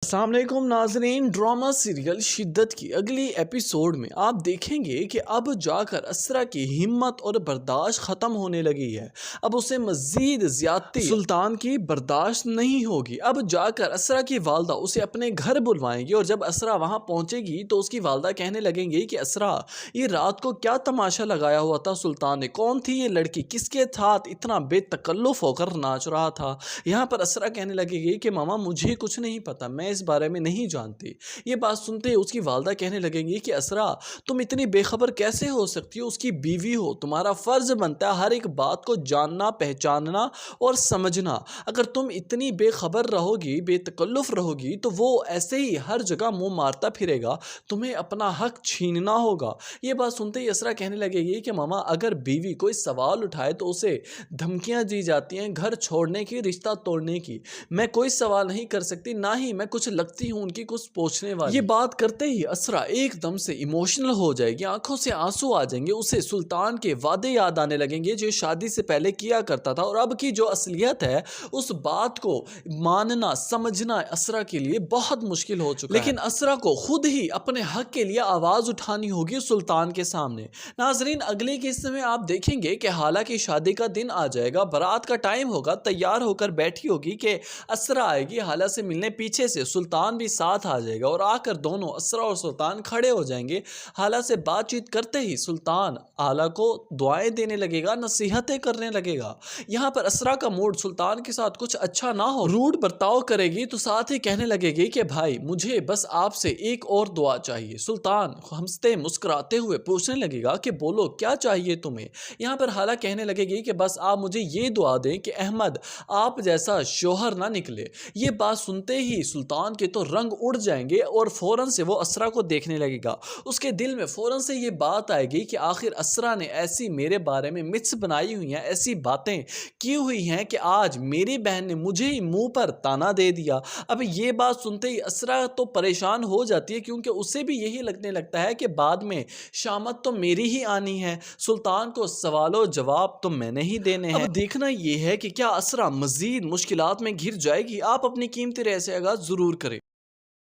अस्सलाम वालेकुम नाज़रीन। ड्रामा सीरियल शिद्दत की अगली एपिसोड में आप देखेंगे कि अब जाकर असरा की हिम्मत और बर्दाश्त ख़त्म होने लगी है। अब उसे मज़ीद ज़्यादती सुल्तान की बर्दाश्त नहीं होगी। अब जाकर असरा की वालदा उसे अपने घर बुलवाएंगी और जब असरा वहाँ पहुँचेगी तो उसकी वालदा कहने लगेंगी कि असरा, ये रात को क्या तमाशा लगाया हुआ था सुल्तान ने? कौन थी ये लड़की? किसके साथ इतना बेतकल्लुफ़ होकर नाच रहा था? यहाँ पर असरा कहने लगेगी कि मामा मुझे कुछ नहीं पता, मैं इस बारे में नहीं जानती। ये बात सुनते ही उसकी वालदा कहने लगेंगी कि असरा, तुम इतनी बेखबर कैसे हो सकती हो? उसकी बीवी हो, तुम्हारा फ़र्ज़ बनता है हर एक बात को जानना, पहचानना और समझना। अगर तुम इतनी बेखबर रहोगी, बेतकल्लुफ़ रहोगी तो वो ऐसे ही हर जगह मुँह मारता फिरेगा, तुम्हें अपना हक छीनना होगा। ये बात सुनते ही असरा कहने लगेगी कि मामा अगर बीवी कोई सवाल उठाए तो उसे धमकियाँ दी जाती हैं घर छोड़ने की, रिश्ता तोड़ने की। मैं कोई सवाल नहीं कर सकती, ना ही मैं कुछ लगती हूँ उनकी कुछ पूछने वाली। ये बात करते ही असरा एकदम से इमोशनल हो जाएगी, आंखों से आंसू आ जाएंगे। उसे सुल्तान के वादे याद आने लगेंगे जो शादी से पहले किया करता था, और अब की जो असलियत है उस बात को मानना समझना असरा के लिए बहुत मुश्किल हो चुका है। लेकिन असरा को खुद ही अपने हक के लिए आवाज़ उठानी होगी सुल्तान के सामने। नाजरीन, अगले किस्से में आप देखेंगे कि हालांकि शादी का दिन आ जाएगा, बारात का टाइम होगा, तैयार होकर बैठी होगी कि असरा आएगी हाला से मिलने, पीछे से सुल्तान भी साथ आ जाएगा और आकर दोनों असरा और सुल्तान खड़े हो जाएंगे। हाला से बातचीत करते ही सुल्तान हाला को दुआएं देने लगेगा, नसीहतें करने लगेगा। यहाँ पर असरा का मूड सुल्तान के साथ कुछ अच्छा ना हो, रूड बर्ताव करेगी तो साथ ही कहने लगेगी कि भाई मुझे बस आपसे एक और दुआ चाहिए। सुल्तान हंसते मुस्कुराते हुए पूछने लगेगा कि बोलो क्या चाहिए तुम्हें? यहाँ पर हाला कहने लगेगी कि बस आप मुझे ये दुआ दें कि अहमद आप जैसा शोहर ना निकले। ये बात सुनते ही सुल्तान के तो रंग उड़ जाएंगे और फौरन से वो असरा को देखने लगेगा। उसके दिल में फौरन से ये बात आएगी कि आखिर असरा ने ऐसी मेरे बारे में मिथ्स बनाई हुई हैं, ऐसी बातें की हुई हैं कि आज मेरी बहन ने मुझे ही मुंह पर ताना दे दिया। अब ये बात सुनते ही असरा तो परेशान हो जाती है, क्योंकि उसे भी यही लगने लगता है कि बाद में शामत तो मेरी ही आनी है, सुल्तान को सवालों जवाब तो मैंने ही देने हैं। अब देखना ये है कि क्या असरा मजीद मुश्किलात में घिर जाएगी। आप अपनी कीमती राय से आगाज़ ज़रूर करें।